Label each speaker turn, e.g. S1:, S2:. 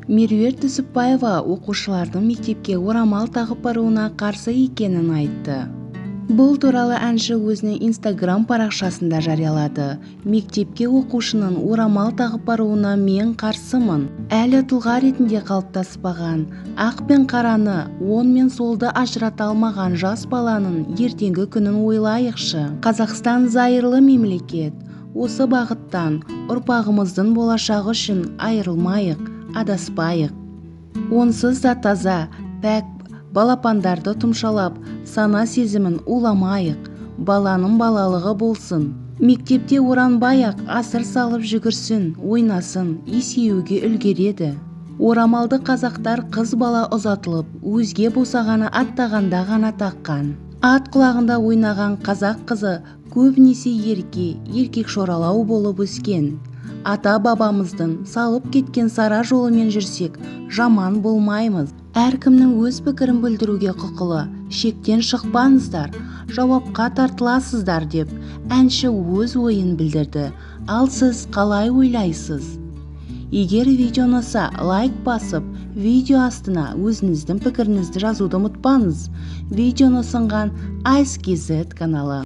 S1: Меруерт Түсіпбаева оқушылардың мектепке орамал тағып баруына қарсы екенін айтты. Бұл туралы әнші өзінің Instagram парақшасында жариялады. Мектепке оқушының орамал тағып баруына мен қарсымын. Әлі тұлға ретінде қалыптаспаған, ақ пен қараны, оң мен солды ажырата алмаған жас баланың ертеңгі күнін ойлайықшы. Қазақстан зайырлы мемлекет. Осы бағыттан ұрпағымыздың болашағы үшін айырылмайық, адаспайық. Онсыз да таза, пәк балапандарды тұмшалап, сана сезімін уламайық. Баланың балалығы болсын. Мектепте оранбай-ақ асыр салып жүгірсін, ойнасын, есеюге үлгереді. Орамалды қазақтар қыз бала ұзатылып, өзге босағаны аттағанда ғана таққан. Ат құлағында ойнаған қазақ қызы көбінесе еркек шоралау болып өскен. Ата-бабамыздың салып кеткен сара жолымен жүрсек, жаман болмаймыз. Әркімнің өз пікірін білдіруге құқылы. Шектен шықпаңыздар, жауапқа тартыласыздар деп әнші өз ойын білдірді. Ал сіз қалай ойлайсыз? Егер видео ұнаса, лайк басып, видео астына өзіңіздің пікіріңізді жазуды ұмытпаңыз. Видеоны ұсынған Ice KZ каналы.